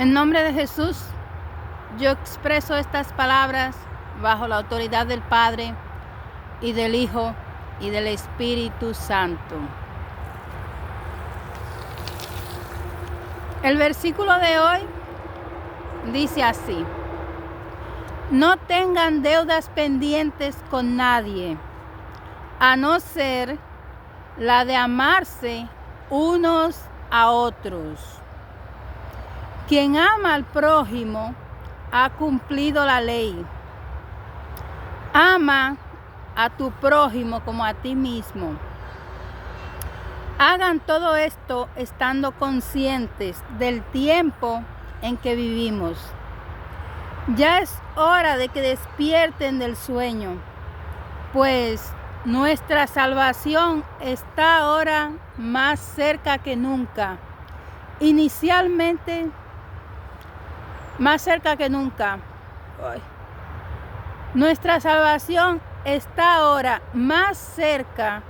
En nombre de Jesús, yo expreso estas palabras bajo la autoridad del Padre y del Hijo y del Espíritu Santo. El versículo de hoy dice así: no tengan deudas pendientes con nadie, a no ser la de amarse unos a otros. Quien ama al prójimo ha cumplido la ley. Ama a tu prójimo como a ti mismo. Hagan todo esto estando conscientes del tiempo en que vivimos. Ya es hora de que despierten del sueño, pues nuestra salvación está ahora más cerca que nunca. Inicialmente, más cerca que nunca. Nuestra salvación está ahora más cerca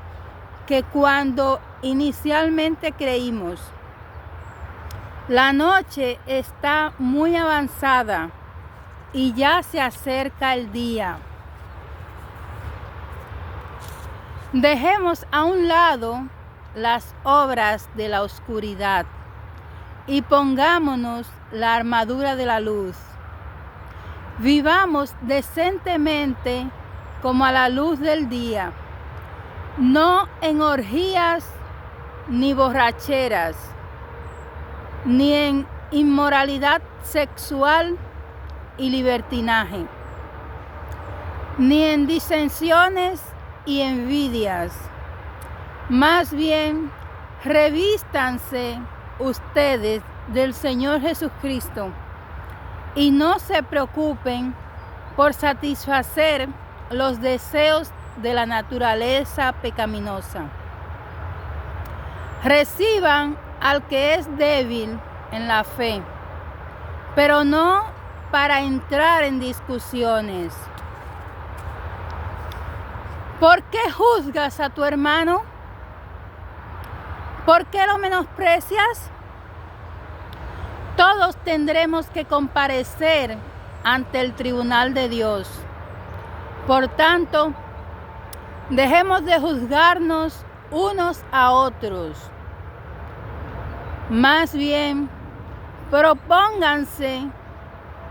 que cuando inicialmente creímos. La noche está muy avanzada y ya se acerca el día. Dejemos a un lado las obras de la oscuridad y pongámonos la armadura de la luz. Vivamos decentemente como a la luz del día, no en orgías ni borracheras, ni en inmoralidad sexual y libertinaje, ni en disensiones y envidias. Más bien, revístanse ustedes del Señor Jesucristo y no se preocupen por satisfacer los deseos de la naturaleza pecaminosa. Reciban al que es débil en la fe, pero no para entrar en discusiones. ¿Por qué juzgas a tu hermano? ¿Por qué lo menosprecias? Todos tendremos que comparecer ante el tribunal de Dios. Por tanto, dejemos de juzgarnos unos a otros. Más bien, propónganse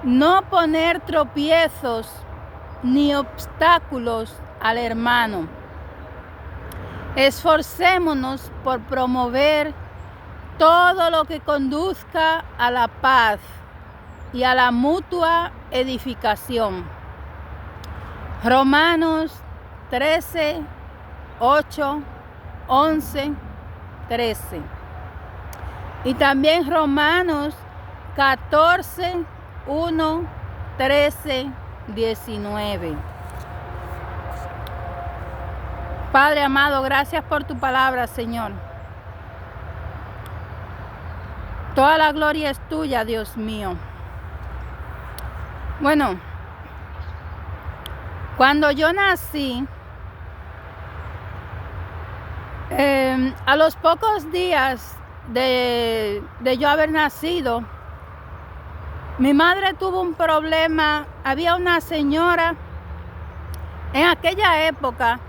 no poner tropiezos ni obstáculos al hermano. Esforcémonos por promover todo lo que conduzca a la paz y a la mutua edificación. Romanos 13, 8, 11, 13. Y también Romanos 14, 1, 13, 19. Padre amado, gracias por tu palabra, Señor. Toda la gloria es tuya, Dios mío. Bueno, cuando yo nací, a los pocos días de yo haber nacido, mi madre tuvo un problema. Había una señora, en aquella época,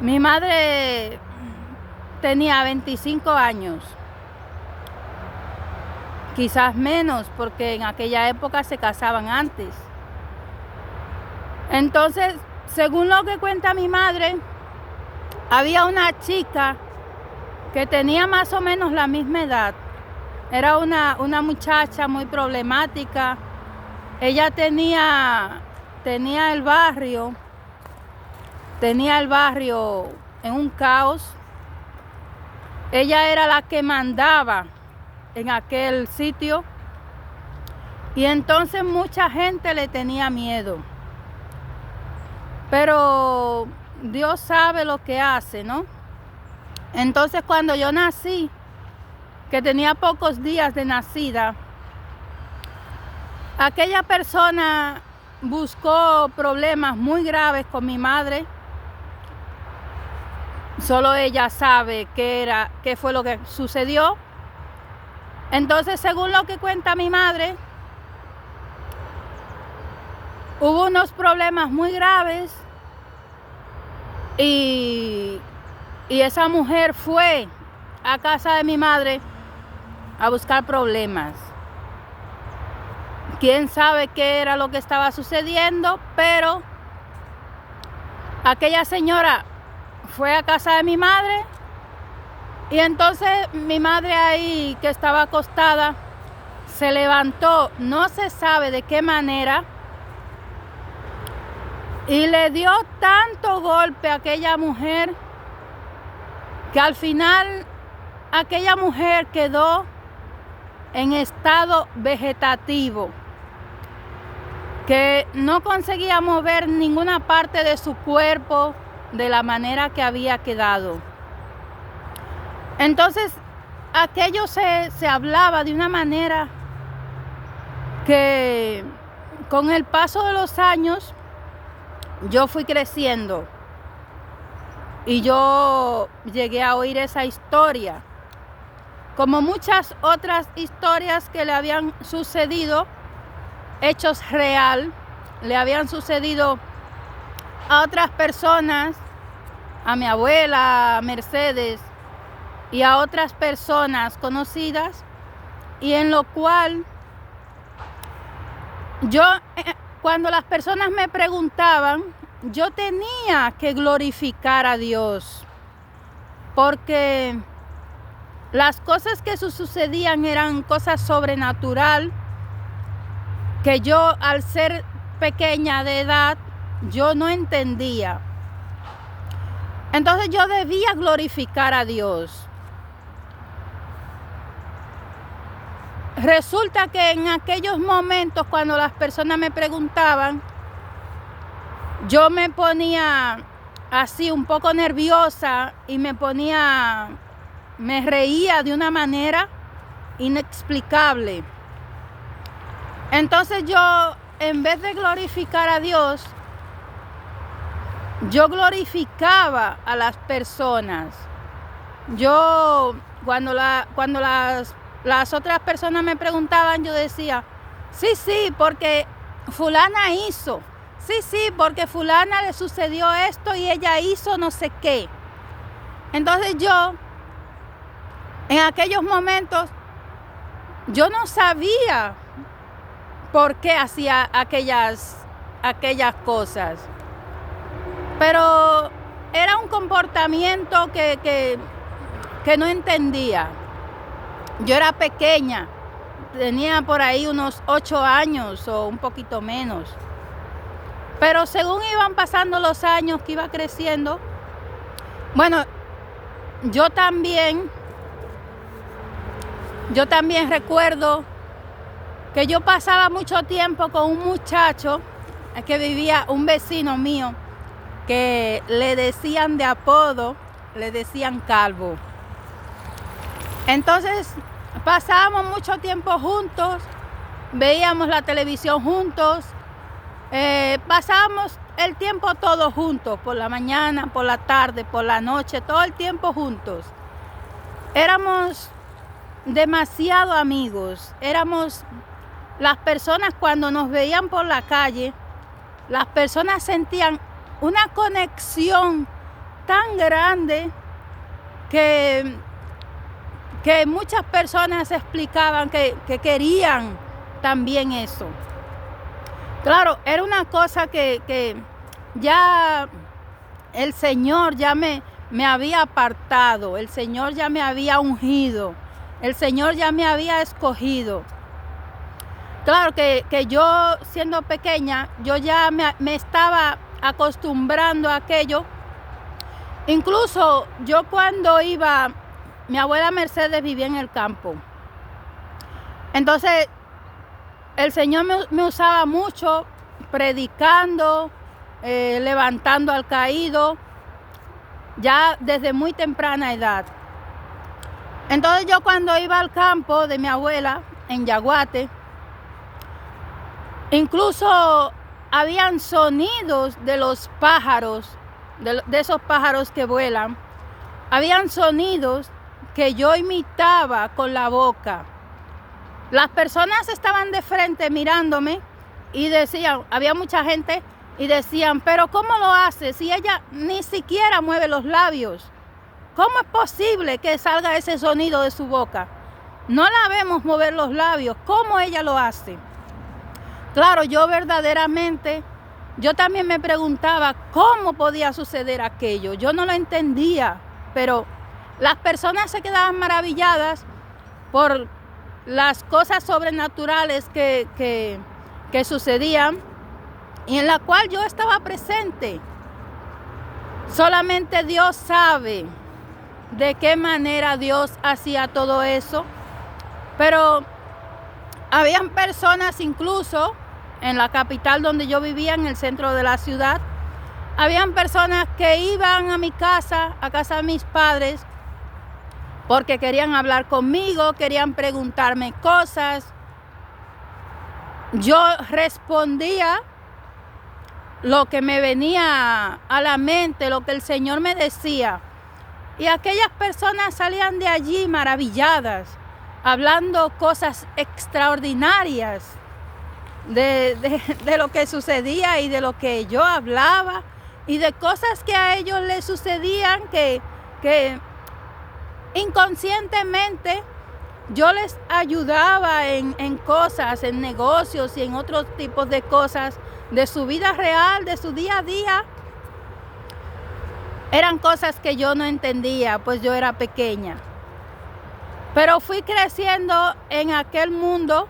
mi madre tenía 25 años. Quizás menos, porque en aquella época se casaban antes. Entonces, según lo que cuenta mi madre, había una chica que tenía más o menos la misma edad. Era una muchacha muy problemática. Ella tenía el barrio en un caos. Ella era la que mandaba en aquel sitio, y entonces mucha gente le tenía miedo. Pero Dios sabe lo que hace, ¿no? Entonces, cuando yo nací, que tenía pocos días de nacida, aquella persona buscó problemas muy graves con mi madre. Solo ella sabe qué fue lo que sucedió. Entonces, según lo que cuenta mi madre, hubo unos problemas muy graves y esa mujer fue a casa de mi madre a buscar problemas. Quién sabe qué era lo que estaba sucediendo, pero aquella señora fue a casa de mi madre y entonces mi madre ahí, que estaba acostada, se levantó, no se sabe de qué manera, y le dio tanto golpe a aquella mujer que al final aquella mujer quedó en estado vegetativo, que no conseguía mover ninguna parte de su cuerpo de la manera que había quedado. Entonces, aquello se hablaba de una manera que con el paso de los años yo fui creciendo y yo llegué a oír esa historia, como muchas otras historias que le habían sucedido, hechos real, le habían sucedido a otras personas, a mi abuela, a Mercedes y a otras personas conocidas, y en lo cual yo, cuando las personas me preguntaban, yo tenía que glorificar a Dios, porque las cosas que sucedían eran cosas sobrenatural, que yo, al ser pequeña de edad, yo no entendía. Entonces yo debía glorificar a Dios. Resulta que en aquellos momentos, cuando las personas me preguntaban, yo me ponía así un poco nerviosa y me reía de una manera inexplicable. Entonces yo, en vez de glorificar a Dios, yo glorificaba a las personas. Yo, cuando las otras personas me preguntaban, yo decía, sí, porque fulana hizo. Sí, porque fulana le sucedió esto y ella hizo no sé qué. Entonces yo, en aquellos momentos, yo no sabía por qué hacía aquellas cosas. Pero era un comportamiento que no entendía. Yo era pequeña, tenía por ahí unos 8 años o un poquito menos. Pero según iban pasando los años, que iba creciendo, bueno, yo también recuerdo que yo pasaba mucho tiempo con un muchacho que vivía, un vecino mío, que le decían de apodo, le decían Calvo. Entonces pasábamos mucho tiempo juntos, veíamos la televisión juntos, pasábamos el tiempo todos juntos, por la mañana, por la tarde, por la noche, todo el tiempo juntos. Éramos demasiado amigos, éramos las personas, cuando nos veían por la calle, las personas sentían una conexión tan grande que muchas personas explicaban que querían también eso. Claro, era una cosa que ya el Señor ya me había apartado, el Señor ya me había ungido, el Señor ya me había escogido. Claro que yo, siendo pequeña, yo ya me estaba acostumbrando a aquello. Incluso yo, cuando iba, mi abuela Mercedes vivía en el campo. Entonces el Señor me usaba mucho predicando, levantando al caído, ya desde muy temprana edad. Entonces yo, cuando iba al campo de mi abuela en Yaguate, incluso habían sonidos de los pájaros, de esos pájaros que vuelan. Habían sonidos que yo imitaba con la boca. Las personas estaban de frente mirándome y decían, había mucha gente y decían, pero ¿cómo lo hace si ella ni siquiera mueve los labios? ¿Cómo es posible que salga ese sonido de su boca? No la vemos mover los labios. ¿Cómo ella lo hace? Claro, yo verdaderamente, yo también me preguntaba cómo podía suceder aquello. Yo no lo entendía, pero las personas se quedaban maravilladas por las cosas sobrenaturales que sucedían y en la cual yo estaba presente. Solamente Dios sabe de qué manera Dios hacía todo eso, pero habían personas, incluso en la capital donde yo vivía, en el centro de la ciudad, habían personas que iban a mi casa, a casa de mis padres, porque querían hablar conmigo, querían preguntarme cosas. Yo respondía lo que me venía a la mente, lo que el Señor me decía. Y aquellas personas salían de allí maravilladas, hablando cosas extraordinarias de lo que sucedía y de lo que yo hablaba y de cosas que a ellos les sucedían que inconscientemente yo les ayudaba en cosas, en negocios y en otros tipos de cosas de su vida real, de su día a día. Eran cosas que yo no entendía, pues yo era pequeña. Pero fui creciendo en aquel mundo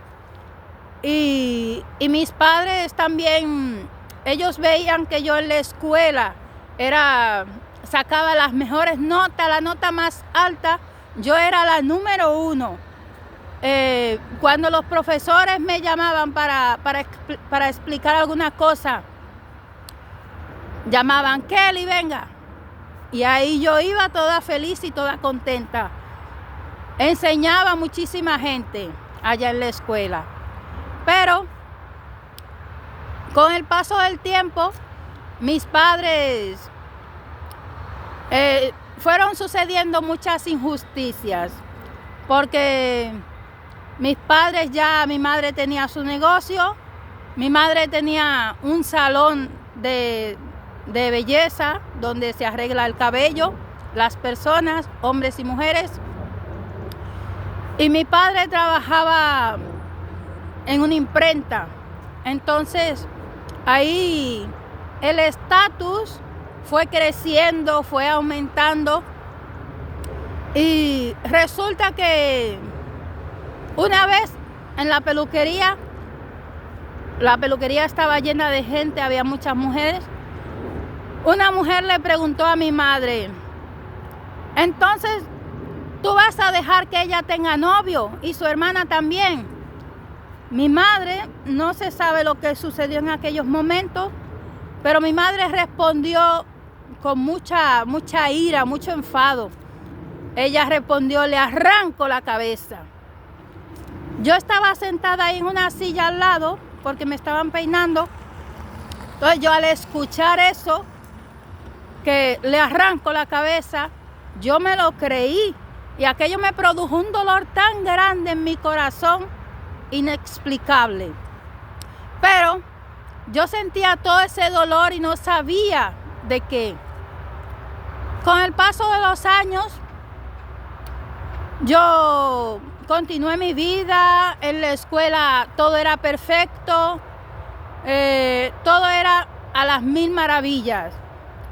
y mis padres también, ellos veían que yo en la escuela sacaba las mejores notas, la nota más alta, yo era la número 1. Cuando los profesores me llamaban para explicar alguna cosa, llamaban, Kelly, venga. Y ahí yo iba toda feliz y toda contenta. Enseñaba a muchísima gente allá en la escuela. Pero con el paso del tiempo, mis padres fueron sucediendo muchas injusticias. Porque mis padres mi madre tenía su negocio, mi madre tenía un salón de belleza donde se arregla el cabello, las personas, hombres y mujeres. Y mi padre trabajaba en una imprenta. Entonces, ahí el estatus fue creciendo, fue aumentando. Y resulta que una vez en la peluquería estaba llena de gente, había muchas mujeres. Una mujer le preguntó a mi madre, entonces, ¿tú vas a dejar que ella tenga novio y su hermana también? Mi madre, no se sabe lo que sucedió en aquellos momentos, pero mi madre respondió con mucha ira, mucho enfado. Ella respondió, le arranco la cabeza. Yo estaba sentada ahí en una silla al lado porque me estaban peinando. Entonces yo al escuchar eso, que le arranco la cabeza, yo me lo creí. Y aquello me produjo un dolor tan grande en mi corazón, inexplicable. Pero yo sentía todo ese dolor y no sabía de qué. Con el paso de los años, yo continué mi vida. En la escuela todo era perfecto, todo era a las mil maravillas.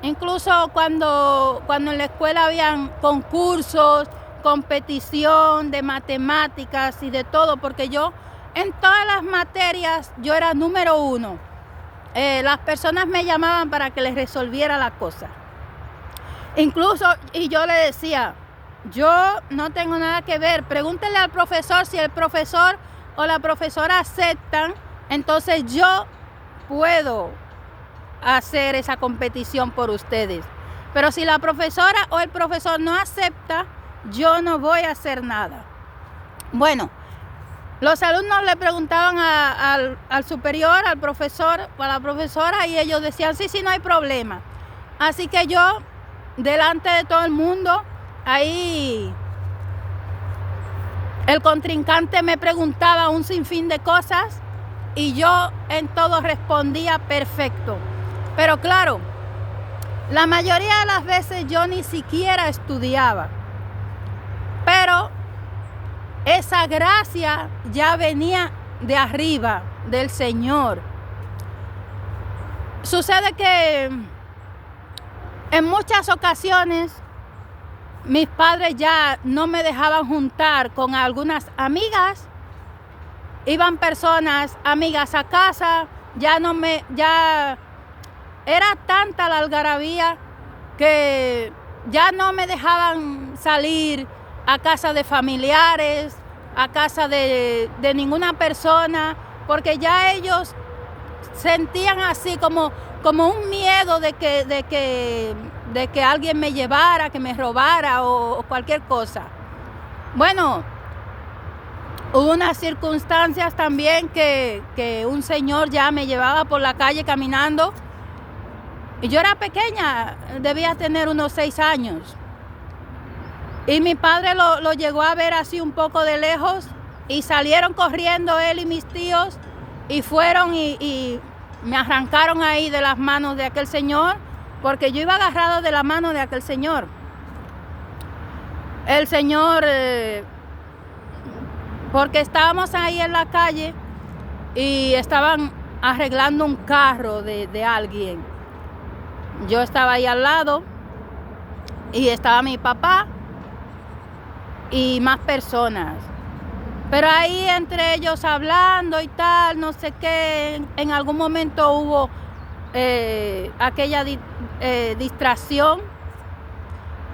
Incluso cuando en la escuela habían concursos, competición de matemáticas y de todo, porque yo en todas las materias yo era número 1. Las personas me llamaban para que les resolviera la cosa. Incluso, y yo le decía, yo no tengo nada que ver, pregúntenle al profesor, si el profesor o la profesora aceptan, entonces yo puedo hacer esa competición por ustedes. Pero si la profesora o el profesor no acepta, yo no voy a hacer nada. Bueno, los alumnos le preguntaban al superior, al profesor o a la profesora, y ellos decían, sí, no hay problema. Así que yo, delante de todo el mundo, ahí El contrincante me preguntaba un sinfín de cosas y yo en todo respondía perfecto. Pero claro, la mayoría de las veces yo ni siquiera estudiaba. Pero esa gracia ya venía de arriba, del Señor. Sucede que en muchas ocasiones mis padres ya no me dejaban juntar con algunas amigas. Iban personas, amigas a casa, ya era tanta la algarabía que ya no me dejaban salir a casa de familiares, a casa de ninguna persona, porque ya ellos sentían así como un miedo de que alguien me llevara, que me robara o cualquier cosa. Bueno, hubo unas circunstancias también que un señor ya me llevaba por la calle caminando y yo era pequeña, debía tener unos 6 años. Y mi padre lo llegó a ver así un poco de lejos y salieron corriendo él y mis tíos y fueron y me arrancaron ahí de las manos de aquel señor, porque yo iba agarrado de la mano de aquel señor. El señor, porque estábamos ahí en la calle y estaban arreglando un carro de alguien. Yo estaba ahí al lado y estaba mi papá y más personas. Pero ahí entre ellos hablando y tal, no sé qué, en algún momento hubo aquella distracción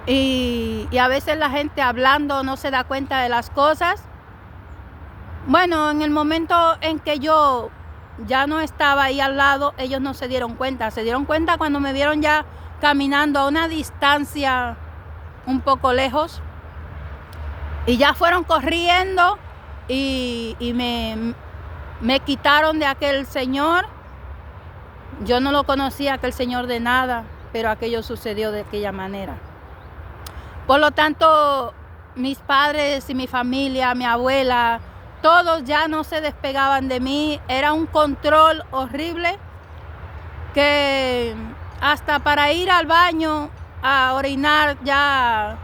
y a veces la gente hablando no se da cuenta de las cosas. Bueno, en el momento en que yo ya no estaba ahí al lado, ellos no se dieron cuenta. Se dieron cuenta cuando me vieron ya caminando a una distancia un poco lejos y ya fueron corriendo y me quitaron de aquel señor. Yo no lo conocía aquel señor de nada, pero aquello sucedió de aquella manera. Por lo tanto, mis padres y mi familia, mi abuela, todos ya no se despegaban de mí. Era un control horrible que hasta para ir al baño a orinar ya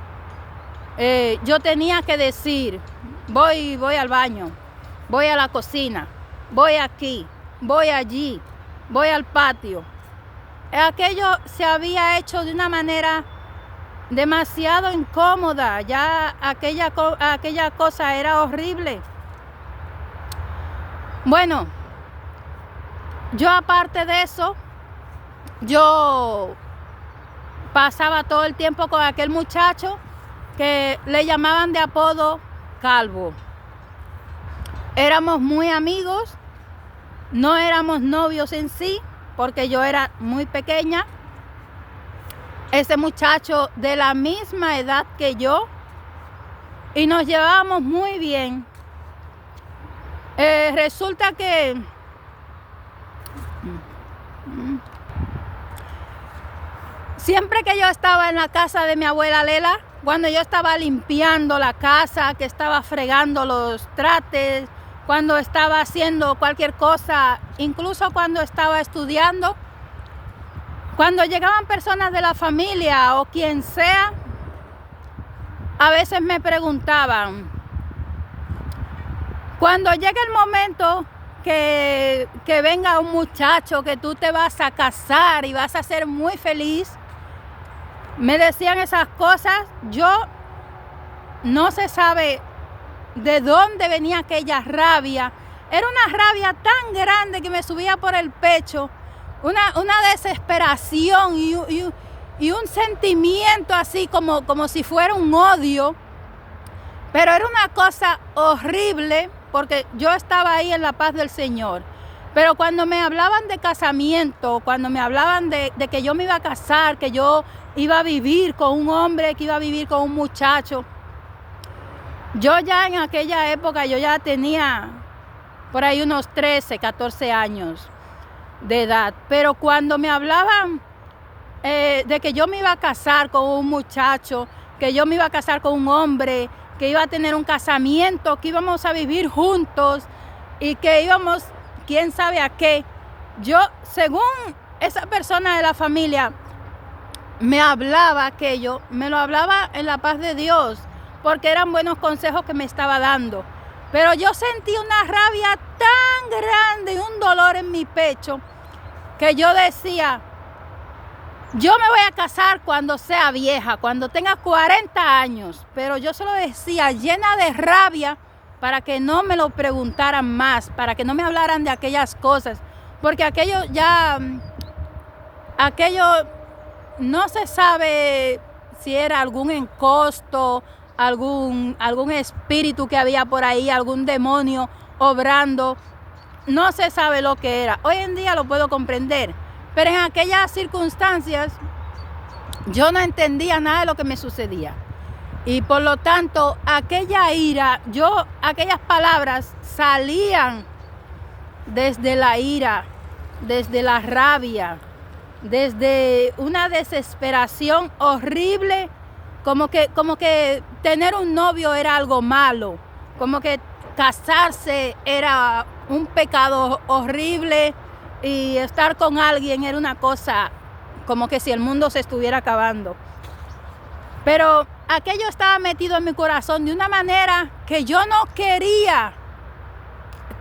yo tenía que decir, voy al baño, voy a la cocina, voy aquí, voy allí, voy al patio. Aquello se había hecho de una manera demasiado incómoda, ya aquella cosa era horrible. Bueno, yo aparte de eso, yo pasaba todo el tiempo con aquel muchacho que le llamaban de apodo Calvo. Éramos muy amigos, no éramos novios en sí, porque yo era muy pequeña. Ese muchacho de la misma edad que yo y nos llevábamos muy bien. Resulta que siempre que yo estaba en la casa de mi abuela Lela, cuando yo estaba limpiando la casa, que estaba fregando los trastes, cuando estaba haciendo cualquier cosa, incluso cuando estaba estudiando, cuando llegaban personas de la familia o quien sea, a veces me preguntaban, cuando llegue el momento que venga un muchacho, que tú te vas a casar y vas a ser muy feliz, me decían esas cosas. Yo no se sabe de dónde venía aquella rabia. Era una rabia tan grande que me subía por el pecho, una desesperación y un sentimiento así como si fuera un odio. Pero era una cosa horrible porque yo estaba ahí en la paz del Señor. Pero cuando me hablaban de casamiento, cuando me hablaban de que yo me iba a casar, que yo iba a vivir con un hombre, que iba a vivir con un muchacho, yo ya en aquella época, yo ya tenía por ahí unos 13, 14 años de edad. Pero cuando me hablaban de que yo me iba a casar con un muchacho, que yo me iba a casar con un hombre, que iba a tener un casamiento, que íbamos a vivir juntos y que íbamos, quién sabe a qué. Yo, según esa persona de la familia, me hablaba aquello, me lo hablaba en la paz de Dios, porque eran buenos consejos que me estaba dando. Pero yo sentí una rabia tan grande y un dolor en mi pecho que yo decía, yo me voy a casar cuando sea vieja, cuando tenga 40 años. Pero yo se lo decía llena de rabia para que no me lo preguntaran más, para que no me hablaran de aquellas cosas. Porque aquello no se sabe si era algún encosto, algún espíritu que había por ahí, algún demonio obrando. No se sabe lo que era. Hoy en día lo puedo comprender, pero en aquellas circunstancias yo no entendía nada de lo que me sucedía. Y por lo tanto, aquella ira, aquellas palabras salían desde la ira, desde la rabia, desde una desesperación horrible, como que tener un novio era algo malo, como que casarse era un pecado horrible y estar con alguien era una cosa como que si el mundo se estuviera acabando. Pero aquello estaba metido en mi corazón de una manera que yo no quería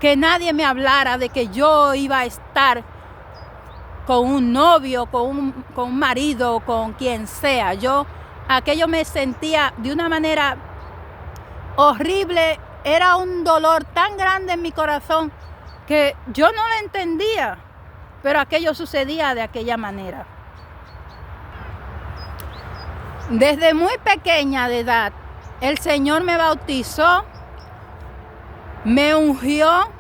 que nadie me hablara de que yo iba a estar con un novio, con un marido, con quien sea. Aquello me sentía de una manera horrible, era un dolor tan grande en mi corazón que yo no lo entendía, pero aquello sucedía de aquella manera. Desde muy pequeña de edad, el Señor me bautizó, me ungió,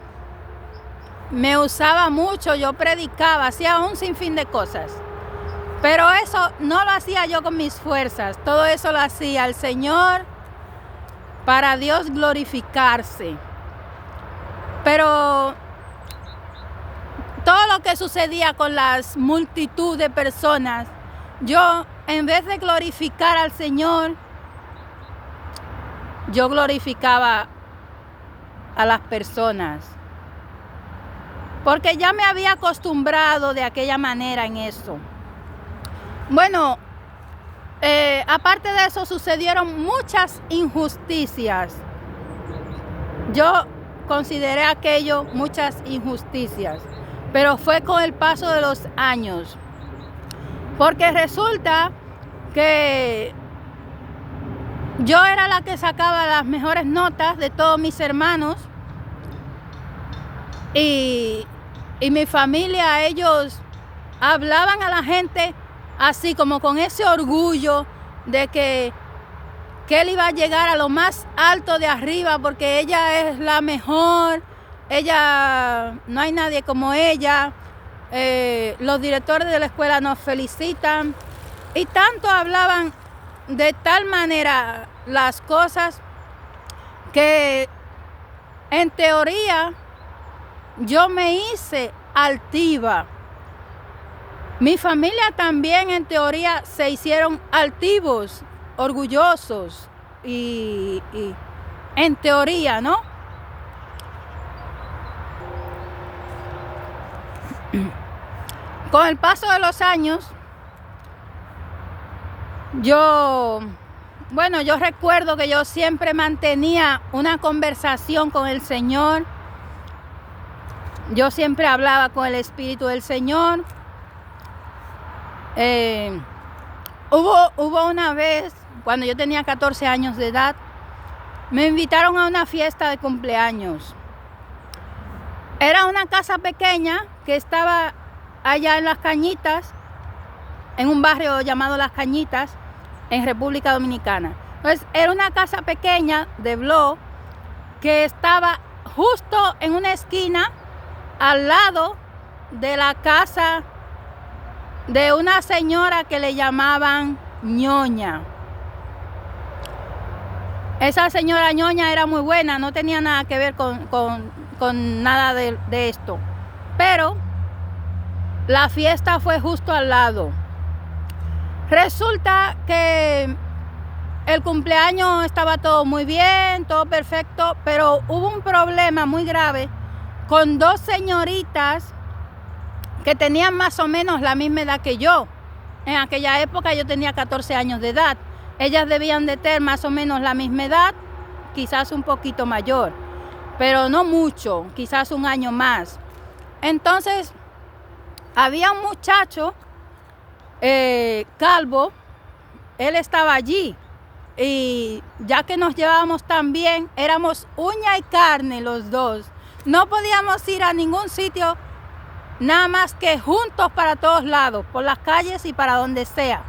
me usaba mucho, yo predicaba, hacía un sinfín de cosas. Pero eso no lo hacía yo con mis fuerzas, todo eso lo hacía el Señor para Dios glorificarse. Pero todo lo que sucedía con las multitud de personas, yo en vez de glorificar al Señor, yo glorificaba a las personas. Porque ya me había acostumbrado de aquella manera en eso. Bueno, aparte de eso sucedieron muchas injusticias. Yo consideré aquello muchas injusticias, pero fue con el paso de los años. Porque resulta que yo era la que sacaba las mejores notas de todos mis hermanos y mi familia, ellos hablaban a la gente así como con ese orgullo de que él iba a llegar a lo más alto de arriba porque ella es la mejor, ella, no hay nadie como ella, los directores de la escuela nos felicitan y tanto hablaban de tal manera las cosas que en teoría yo me hice altiva. Mi familia también en teoría se hicieron altivos, orgullosos y en teoría, ¿no? Con el paso de los años, yo recuerdo que yo siempre mantenía una conversación con el Señor. Yo siempre hablaba con el Espíritu del Señor. Hubo una vez, cuando yo tenía 14 años de edad, me invitaron a una fiesta de cumpleaños. Era una casa pequeña que estaba allá en Las Cañitas, en un barrio llamado Las Cañitas, en República Dominicana. Entonces, era una casa pequeña de bloc que estaba justo en una esquina al lado de la casa de una señora que le llamaban Ñoña. Esa señora Ñoña era muy buena, no tenía nada que ver con nada de esto. Pero la fiesta fue justo al lado. Resulta que el cumpleaños estaba todo muy bien, todo perfecto, pero hubo un problema muy grave con dos señoritas que tenían más o menos la misma edad que yo. En aquella época yo tenía 14 años de edad. Ellas debían de tener más o menos la misma edad, quizás un poquito mayor, pero no mucho, quizás un año más. Entonces, había un muchacho calvo, él estaba allí. Y ya que nos llevábamos tan bien, éramos uña y carne los dos. No podíamos ir a ningún sitio, nada más que juntos para todos lados, por las calles y para donde sea.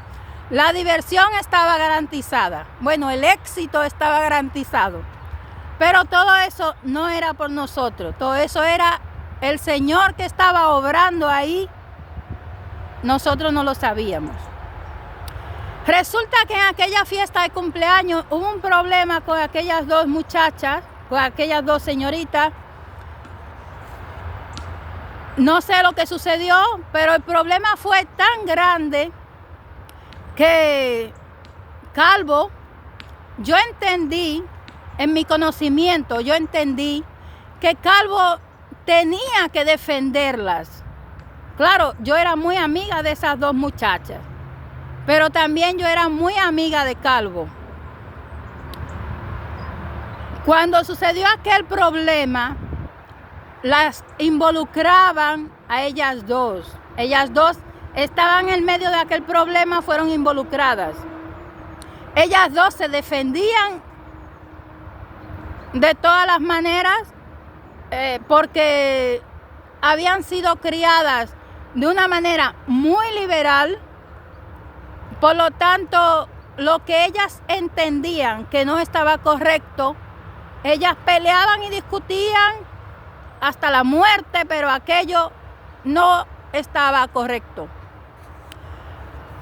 La diversión estaba garantizada. Bueno, el éxito estaba garantizado. Pero todo eso no era por nosotros. Todo eso era el Señor que estaba obrando ahí. Nosotros no lo sabíamos. Resulta que en aquella fiesta de cumpleaños hubo un problema con aquellas dos muchachas, con aquellas dos señoritas. No sé lo que sucedió, pero el problema fue tan grande que Calvo, yo entendí, en mi conocimiento, yo entendí que Calvo tenía que defenderlas. Claro, yo era muy amiga de esas dos muchachas, pero también yo era muy amiga de Calvo. Cuando sucedió aquel problema, las involucraban a ellas dos. Ellas dos estaban en medio de aquel problema, fueron involucradas. Ellas dos se defendían de todas las maneras porque habían sido criadas de una manera muy liberal. Por lo tanto, lo que ellas entendían que no estaba correcto, ellas peleaban y discutían hasta la muerte, pero aquello no estaba correcto.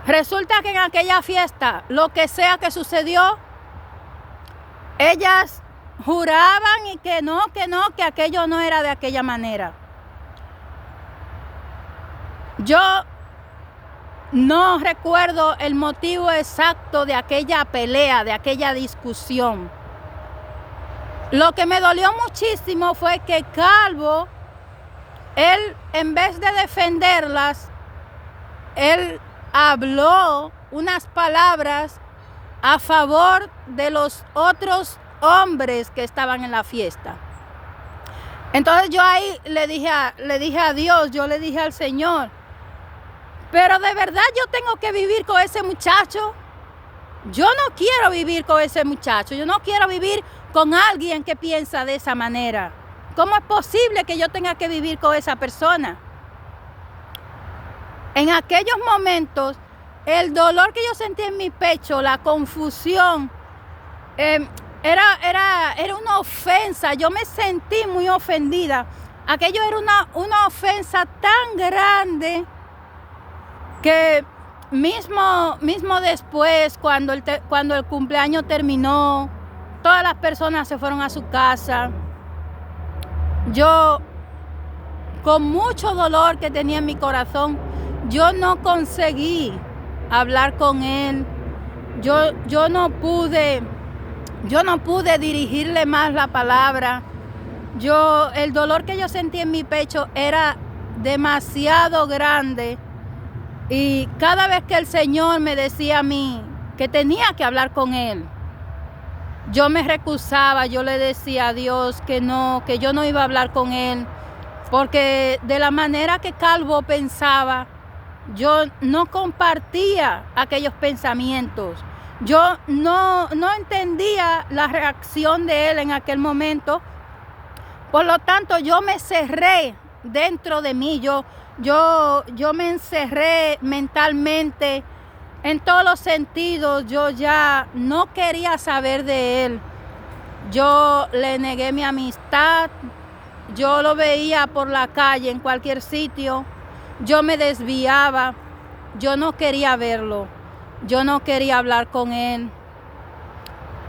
Resulta que en aquella fiesta, lo que sea que sucedió, ellas juraban y que aquello no era de aquella manera. Yo no recuerdo el motivo exacto de aquella pelea, de aquella discusión. Lo que me dolió muchísimo fue que Calvo, él en vez de defenderlas, él habló unas palabras a favor de los otros hombres que estaban en la fiesta. Entonces yo ahí le dije a Dios, yo le dije al Señor, pero de verdad yo tengo que vivir con ese muchacho. Yo no quiero vivir con ese muchacho, yo no quiero vivir con alguien que piensa de esa manera. ¿Cómo es posible que yo tenga que vivir con esa persona? En aquellos momentos, el dolor que yo sentí en mi pecho, la confusión, era una ofensa. Yo me sentí muy ofendida. Aquello era una ofensa tan grande que mismo después, cuando el cumpleaños terminó, todas las personas se fueron a su casa. Yo, con mucho dolor que tenía en mi corazón, yo no conseguí hablar con él. Yo no pude dirigirle más la palabra. El dolor que yo sentí en mi pecho era demasiado grande. Y cada vez que el Señor me decía a mí que tenía que hablar con él, yo me recusaba, yo le decía a Dios que yo no iba a hablar con él, porque de la manera que Calvo pensaba, yo no compartía aquellos pensamientos. Yo no entendía la reacción de él en aquel momento. Por lo tanto, yo me cerré dentro de mí. Yo me encerré mentalmente en todos los sentidos. Yo ya no quería saber de él. Yo le negué mi amistad. Yo lo veía por la calle, en cualquier sitio. Yo me desviaba. Yo no quería verlo. Yo no quería hablar con él.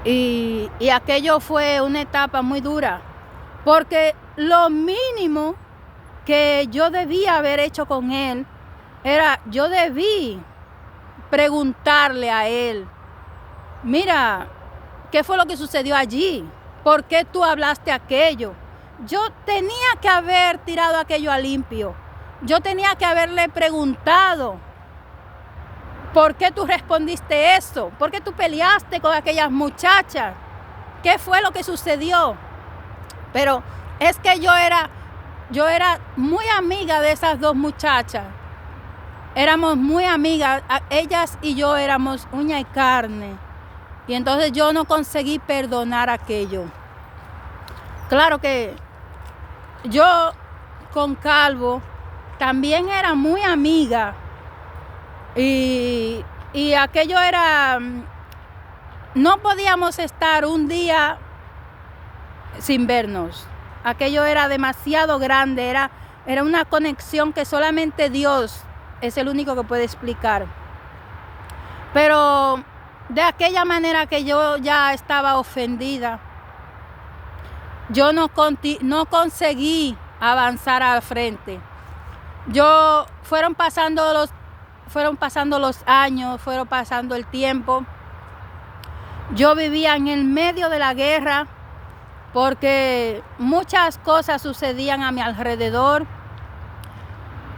Y aquello fue una etapa muy dura. Porque lo mínimo que yo debía haber hecho con él era, yo debí preguntarle a él, mira, ¿qué fue lo que sucedió allí? ¿Por qué tú hablaste aquello? Yo tenía que haber tirado aquello a limpio. Yo tenía que haberle preguntado, ¿por qué tú respondiste eso? ¿Por qué tú peleaste con aquellas muchachas? ¿Qué fue lo que sucedió? Pero es que yo era muy amiga de esas dos muchachas. Éramos muy amigas, ellas y yo éramos uña y carne. Y entonces yo no conseguí perdonar aquello. Claro que yo con Calvo también era muy amiga. Y aquello era, no podíamos estar un día sin vernos. Aquello era demasiado grande, era una conexión que solamente Dios es el único que puede explicar. Pero de aquella manera que yo ya estaba ofendida, yo no conseguí avanzar al frente. Fueron pasando los años, fueron pasando el tiempo. Yo vivía en el medio de la guerra porque muchas cosas sucedían a mi alrededor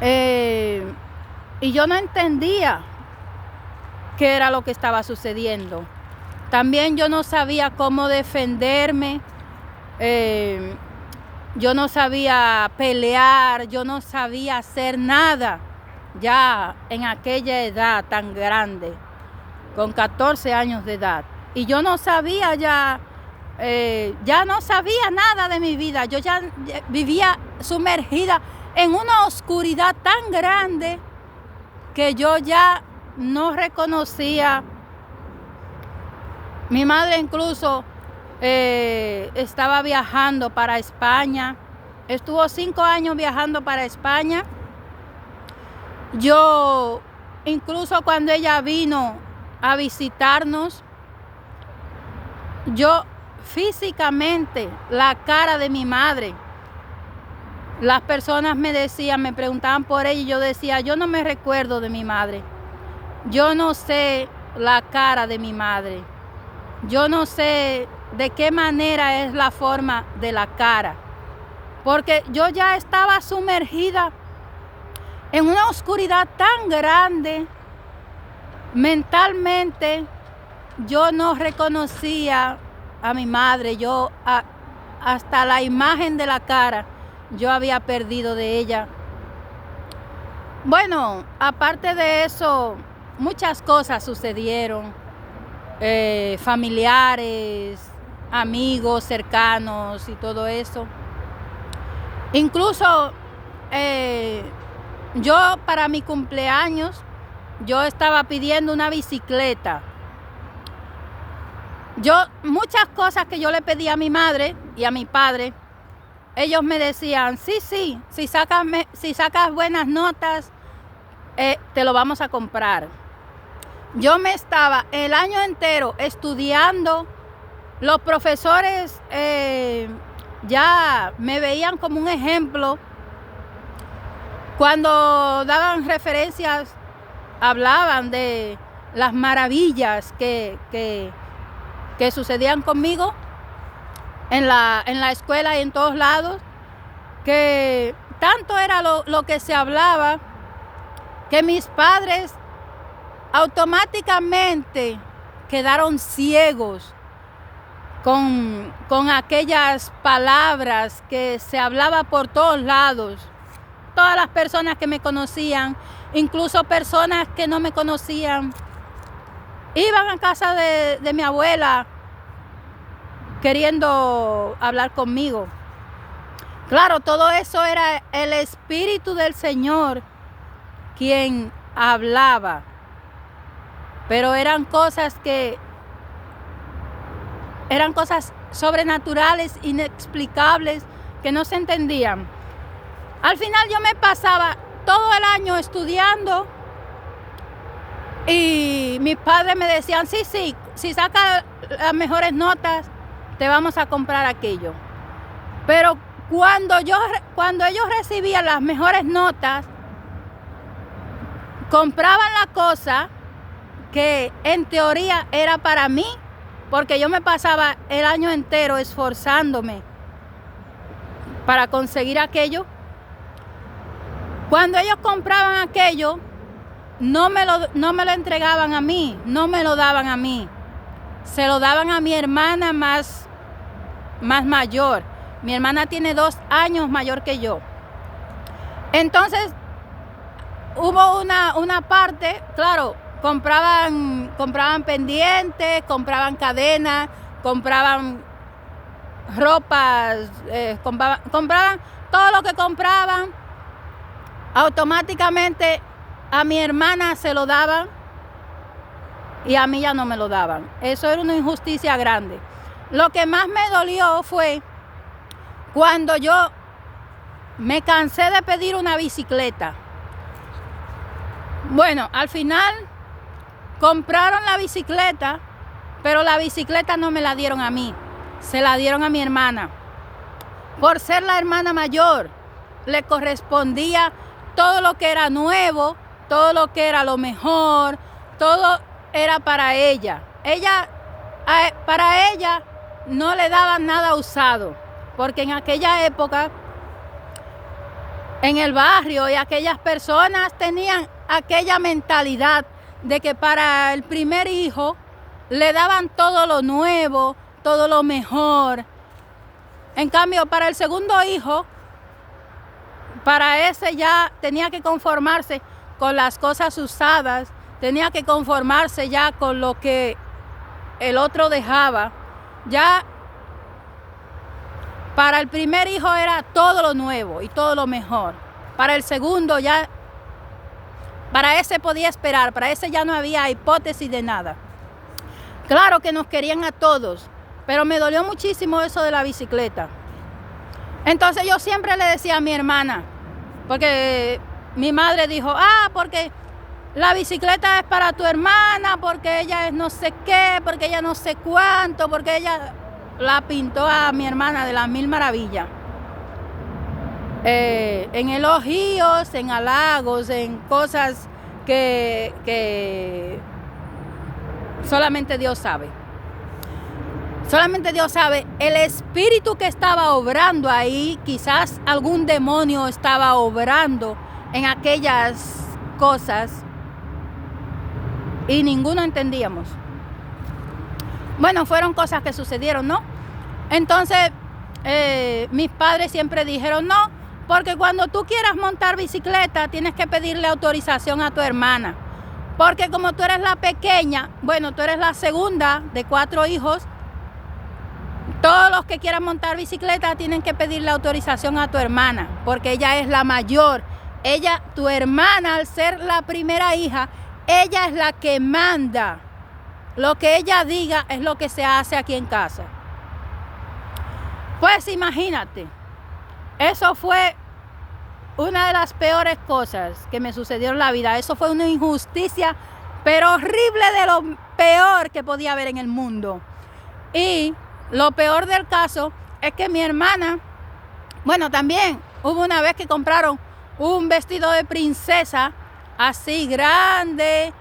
y yo no entendía qué era lo que estaba sucediendo. También yo no sabía cómo defenderme, yo no sabía pelear, yo no sabía hacer nada ya en aquella edad tan grande, con 14 años de edad. Y yo no sabía ya no sabía nada de mi vida. Yo ya vivía sumergida en una oscuridad tan grande que yo ya no reconocía. Mi madre incluso estaba viajando para España. Estuvo 5 años viajando para España. Yo, incluso cuando ella vino a visitarnos, yo físicamente, la cara de mi madre, las personas me preguntaban por ella y yo decía, yo no me recuerdo de mi madre. Yo no sé la cara de mi madre. Yo no sé de qué manera es la forma de la cara. Porque yo ya estaba sumergida en una oscuridad tan grande. Mentalmente, yo no reconocía a mi madre. Yo hasta la imagen de la cara yo había perdido de ella. Bueno, aparte de eso, muchas cosas sucedieron, familiares, amigos cercanos y todo eso. Incluso yo para mi cumpleaños, yo estaba pidiendo una bicicleta. Muchas cosas que yo le pedí a mi madre y a mi padre, ellos me decían, sí, si sacas buenas notas, te lo vamos a comprar. Yo me estaba el año entero estudiando. Los profesores ya me veían como un ejemplo. Cuando daban referencias, hablaban de las maravillas que sucedían conmigo en la escuela y en todos lados, que tanto era lo que se hablaba que mis padres automáticamente quedaron ciegos con aquellas palabras que se hablaba por todos lados. Todas las personas que me conocían, incluso personas que no me conocían, iban a casa de mi abuela queriendo hablar conmigo. Claro, todo eso era el Espíritu del Señor quien hablaba. Pero eran cosas sobrenaturales, inexplicables, que no se entendían. Al final yo me pasaba todo el año estudiando y mis padres me decían, sí, si sacas las mejores notas, te vamos a comprar aquello. Pero cuando ellos recibían las mejores notas, compraban la cosa que en teoría era para mí, porque yo me pasaba el año entero esforzándome para conseguir aquello. Cuando ellos compraban aquello, no me lo entregaban a mí, no me lo daban a mí. Se lo daban a mi hermana más mayor. Mi hermana tiene 2 años mayor que yo. Entonces, hubo una parte, claro, compraban pendientes, compraban cadenas, compraban ropas, compraban todo lo que compraban. Automáticamente a mi hermana se lo daban y a mí ya no me lo daban. Eso era una injusticia grande. Lo que más me dolió fue cuando yo me cansé de pedir una bicicleta. Bueno, al final compraron la bicicleta, pero la bicicleta no me la dieron a mí, se la dieron a mi hermana. Por ser la hermana mayor, le correspondía todo lo que era nuevo, todo lo que era lo mejor, todo era para ella. Para ella no le daban nada usado, porque en aquella época, en el barrio, y aquellas personas tenían aquella mentalidad de que para el primer hijo le daban todo lo nuevo, todo lo mejor. En cambio, para el segundo hijo, para ese ya tenía que conformarse con las cosas usadas, tenía que conformarse ya con lo que el otro dejaba. Ya para el primer hijo era todo lo nuevo y todo lo mejor. Para el segundo ya, para ese podía esperar, para ese ya no había hipótesis de nada. Claro que nos querían a todos, pero me dolió muchísimo eso de la bicicleta. Entonces yo siempre le decía a mi hermana, porque mi madre dijo, porque la bicicleta es para tu hermana, porque ella es no sé qué, porque ella no sé cuánto, porque ella la pintó a mi hermana de las 1000 maravillas. En elogios, en halagos, en cosas que solamente Dios sabe. Solamente Dios sabe el espíritu que estaba obrando ahí. Quizás algún demonio estaba obrando en aquellas cosas y ninguno entendíamos. Bueno, fueron cosas que sucedieron, ¿no? Entonces, mis padres siempre dijeron, no, porque cuando tú quieras montar bicicleta tienes que pedirle autorización a tu hermana. Porque como tú eres la pequeña, bueno, tú eres la segunda de 4 hijos, todos los que quieran montar bicicleta tienen que pedirle autorización a tu hermana, porque ella es la mayor. Ella, tu hermana, al ser la primera hija, ella es la que manda. Lo que ella diga es lo que se hace aquí en casa. Pues imagínate, eso fue una de las peores cosas que me sucedieron en la vida. Eso fue una injusticia, pero horrible, de lo peor que podía haber en el mundo. Y lo peor del caso es que mi hermana, bueno, también hubo una vez que compraron un vestido de princesa, así grande,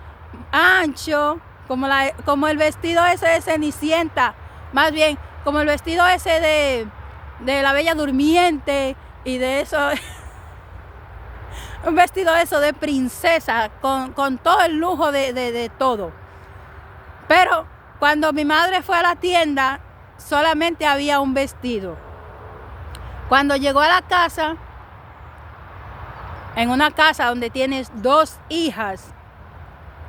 ancho, como el vestido ese de Cenicienta, más bien como el vestido ese de la Bella Durmiente y de eso, un vestido eso de princesa con todo el lujo de todo. Pero cuando mi madre fue a la tienda, solamente había un vestido. Cuando llegó a la casa, en una casa donde tienes 2 hijas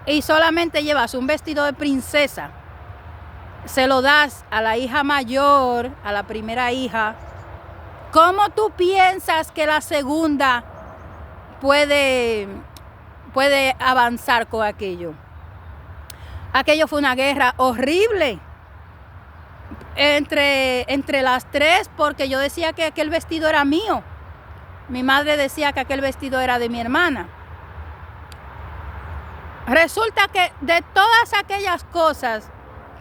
y solamente llevas un vestido de princesa, se lo das a la hija mayor, a la primera hija, ¿cómo tú piensas que la segunda puede avanzar con aquello? Aquello fue una guerra horrible entre las 3, porque yo decía que aquel vestido era mío. Mi madre decía que aquel vestido era de mi hermana. Resulta que de todas aquellas cosas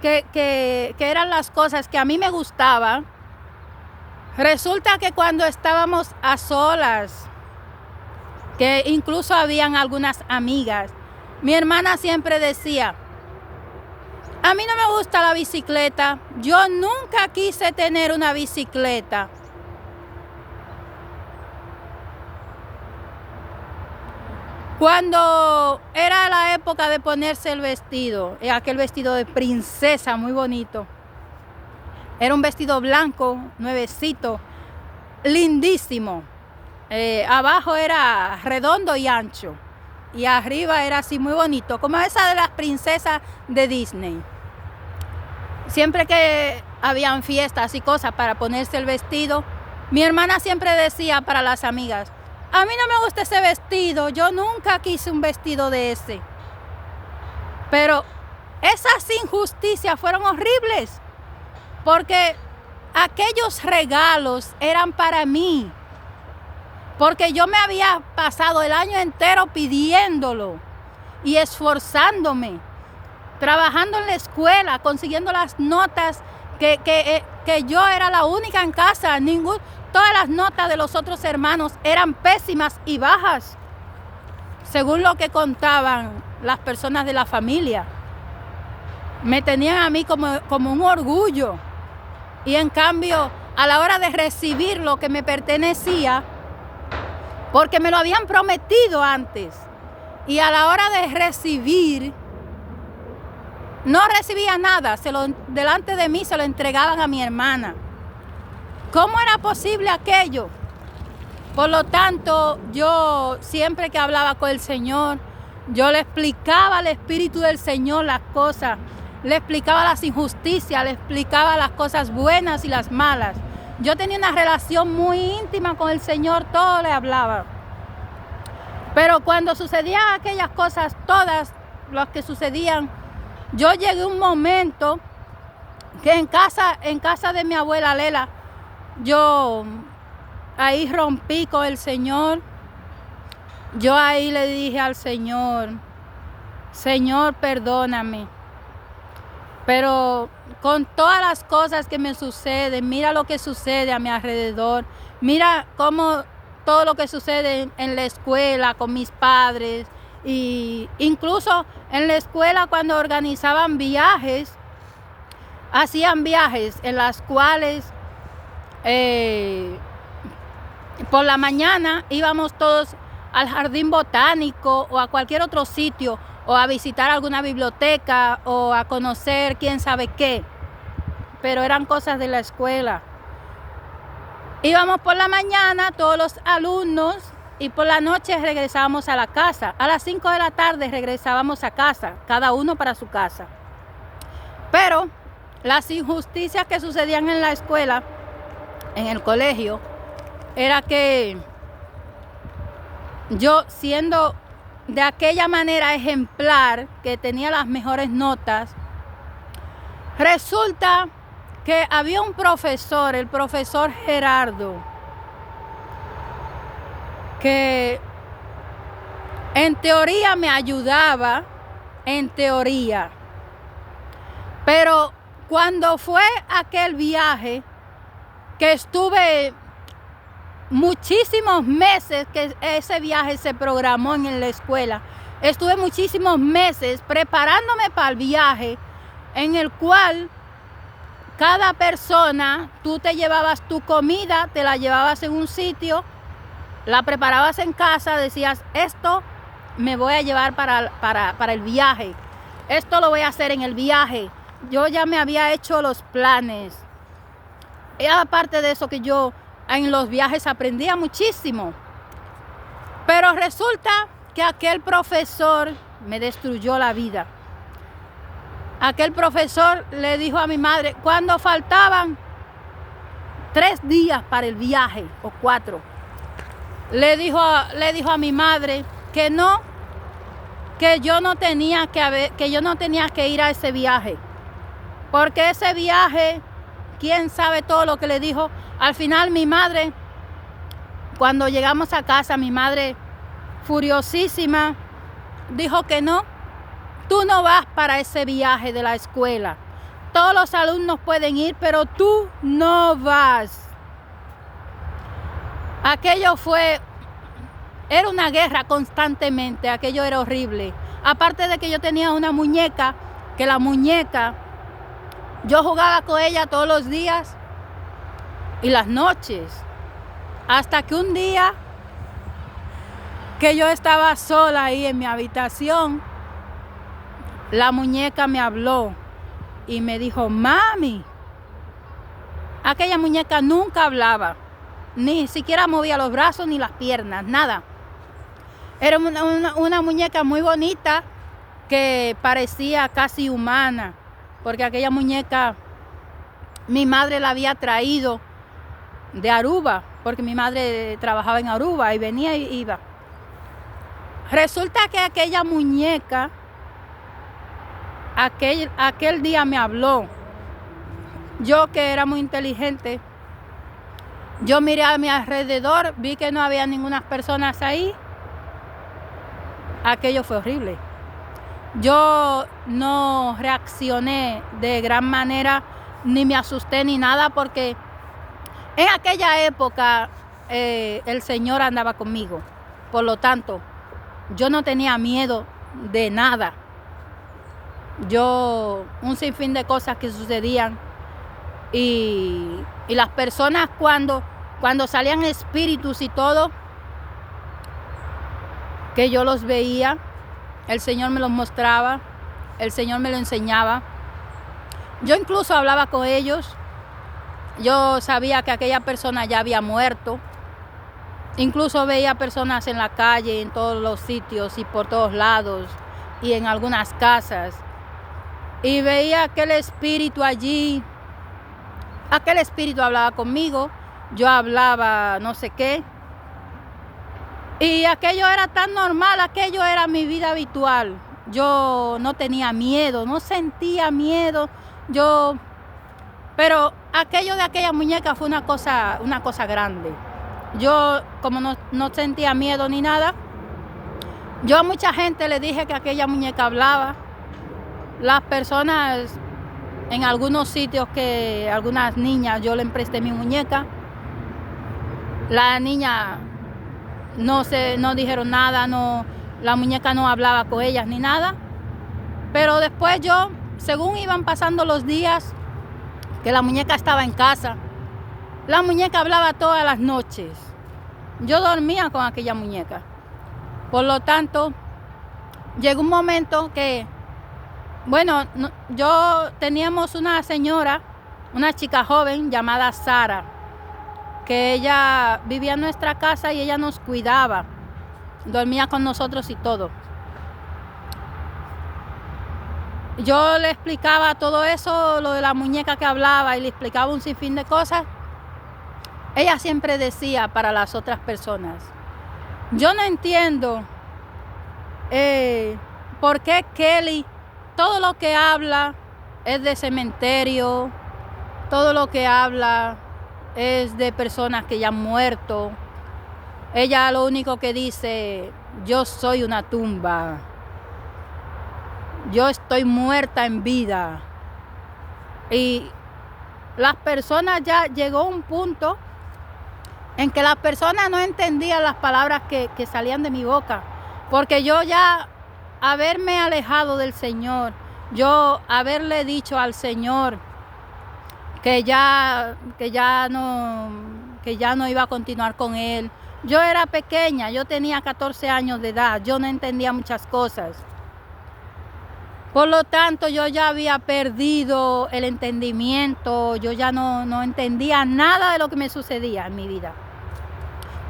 que eran las cosas que a mí me gustaban, resulta que cuando estábamos a solas, que incluso habían algunas amigas, mi hermana siempre decía, A mí no me gusta la bicicleta. Yo nunca quise tener una bicicleta. Cuando era la época de ponerse el vestido, aquel vestido de princesa muy bonito. Era un vestido blanco, nuevecito, lindísimo. Abajo era redondo y ancho. Y arriba era así muy bonito, como esa de las princesas de Disney. Siempre que habían fiestas y cosas para ponerse el vestido, mi hermana siempre decía para las amigas: a mí no me gusta ese vestido, yo nunca quise un vestido de ese. Pero esas injusticias fueron horribles, porque aquellos regalos eran para mí. Porque yo me había pasado el año entero pidiéndolo y esforzándome, trabajando en la escuela, consiguiendo las notas que yo era la única en casa. Todas las notas de los otros hermanos eran pésimas y bajas, según lo que contaban las personas de la familia. Me tenían a mí como un orgullo. Y en cambio, a la hora de recibir lo que me pertenecía, porque me lo habían prometido antes, y a la hora de recibir, no recibía nada. Delante de mí se lo entregaban a mi hermana. ¿Cómo era posible aquello? Por lo tanto, yo siempre que hablaba con el Señor, yo le explicaba al Espíritu del Señor las cosas, le explicaba las injusticias, le explicaba las cosas buenas y las malas. Yo tenía una relación muy íntima con el Señor, todo le hablaba. Pero cuando sucedían aquellas cosas, todas las que sucedían, yo llegué a un momento que en casa de mi abuela Lela, yo ahí rompí con el Señor. Yo ahí le dije al Señor: Señor, perdóname. Pero con todas las cosas que me suceden, mira lo que sucede a mi alrededor. Mira cómo todo lo que sucede en la escuela con mis padres. Y incluso en la escuela, cuando organizaban viajes, hacían viajes en las cuales por la mañana íbamos todos al jardín botánico o a cualquier otro sitio, o a visitar alguna biblioteca, o a conocer quién sabe qué, pero eran cosas de la escuela. Íbamos por la mañana todos los alumnos y por la noche regresábamos a la casa. A las 5 de la tarde regresábamos a casa, cada uno para su casa. Pero las injusticias que sucedían en la escuela, en el colegio, era que yo, siendo de aquella manera ejemplar, que tenía las mejores notas, resulta que había un profesor, el profesor Gerardo, que en teoría me ayudaba, en teoría. Pero cuando fue aquel viaje, que estuve muchísimos meses, que ese viaje se programó en la escuela, estuve muchísimos meses preparándome para el viaje, en el cual cada persona, tú te llevabas tu comida, te la llevabas en un sitio, la preparabas en casa, decías: esto me voy a llevar para el viaje, esto lo voy a hacer en el viaje. Yo ya me había hecho los planes. Y aparte de eso, que yo en los viajes aprendía muchísimo. Pero resulta que aquel profesor me destruyó la vida. Aquel profesor le dijo a mi madre, cuando faltaban 3 días para el viaje, o 4, le dijo a mi madre que no, que yo no tenía que ir a ese viaje, porque ese viaje, quién sabe todo lo que le dijo. Al final mi madre, cuando llegamos a casa, mi madre, furiosísima, dijo que no, tú no vas para ese viaje de la escuela. Todos los alumnos pueden ir, pero tú no vas. Aquello era una guerra constantemente, aquello era horrible. Aparte de que yo tenía una muñeca que la muñeca, yo jugaba con ella todos los días y las noches, hasta que un día que yo estaba sola ahí en mi habitación, la muñeca me habló y me dijo, mami. Aquella muñeca nunca hablaba, ni siquiera movía los brazos ni las piernas, nada. Era una muñeca muy bonita que parecía casi humana, porque aquella muñeca mi madre la había traído de Aruba, porque mi madre trabajaba en Aruba y venía y iba. Resulta que aquella muñeca aquel día me habló. Yo, que era muy inteligente, yo miré a mi alrededor, vi que no había ninguna persona ahí. Aquello fue horrible. Yo no reaccioné de gran manera, ni me asusté ni nada, porque en aquella época el Señor andaba conmigo. Por lo tanto, yo no tenía miedo de nada. Un sinfín de cosas que sucedían. Y las personas cuando salían espíritus y todo, que yo los veía, el Señor me los mostraba, el Señor me lo enseñaba. Yo incluso hablaba con ellos. Yo sabía que aquella persona ya había muerto. Incluso veía personas en la calle, en todos los sitios y por todos lados y en algunas casas. Y veía aquel espíritu allí. Aquel espíritu hablaba conmigo, yo hablaba no sé qué. Y aquello era tan normal, aquello era mi vida habitual. Yo no tenía miedo, no sentía miedo. Pero aquello de aquella muñeca fue una cosa grande. Yo, como no sentía miedo ni nada, yo a mucha gente le dije que aquella muñeca hablaba. Las personas en algunos sitios, que algunas niñas, yo le presté mi muñeca. La niña no dijeron nada, la muñeca no hablaba con ellas ni nada. Pero después según iban pasando los días, que la muñeca estaba en casa, la muñeca hablaba todas las noches. Yo dormía con aquella muñeca. Por lo tanto, llegó un momento que, yo teníamos una señora, una chica joven llamada Sara, que ella vivía en nuestra casa y ella nos cuidaba, dormía con nosotros y todo. Yo le explicaba todo eso, lo de la muñeca que hablaba, y le explicaba un sinfín de cosas. Ella siempre decía para las otras personas, yo no entiendo por qué Kelly, todo lo que habla es de cementerio, todo lo que habla es de personas que ya han muerto. Ella lo único que dice, yo soy una tumba, yo estoy muerta en vida. Y las personas, ya llegó un punto en que las personas no entendían las palabras que salían de mi boca, porque yo ya haberme alejado del Señor, yo haberle dicho al Señor que ya no iba a continuar con Él. Yo era pequeña, yo tenía 14 años de edad, yo no entendía muchas cosas. Por lo tanto, yo ya había perdido el entendimiento, yo ya no entendía nada de lo que me sucedía en mi vida.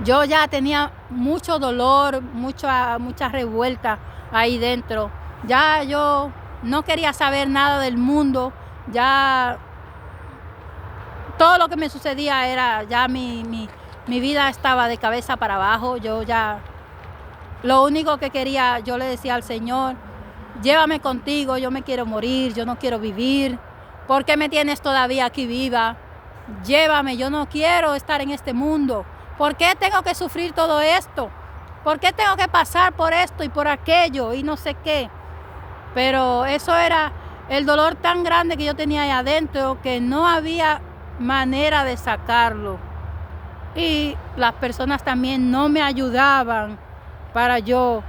Yo ya tenía mucho dolor, mucha revuelta ahí dentro. Ya yo no quería saber nada del mundo. Ya todo lo que me sucedía era, ya mi vida estaba de cabeza para abajo. Yo ya, lo único que quería, yo le decía al Señor, llévame contigo, yo me quiero morir, yo no quiero vivir. ¿Por qué me tienes todavía aquí viva? Llévame, yo no quiero estar en este mundo. ¿Por qué tengo que sufrir todo esto? ¿Por qué tengo que pasar por esto y por aquello y no sé qué? Pero eso era el dolor tan grande que yo tenía ahí adentro, que no había manera de sacarlo. Y las personas también no me ayudaban para yo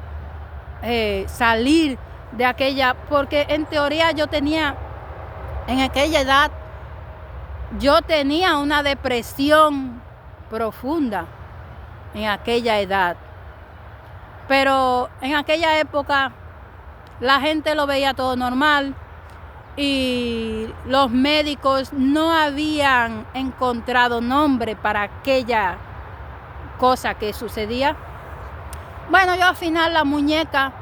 salir de aquella, porque en teoría en aquella edad, yo tenía una depresión profunda en aquella edad. Pero en aquella época la gente lo veía todo normal y los médicos no habían encontrado nombre para aquella cosa que sucedía. Bueno, yo al final la muñeca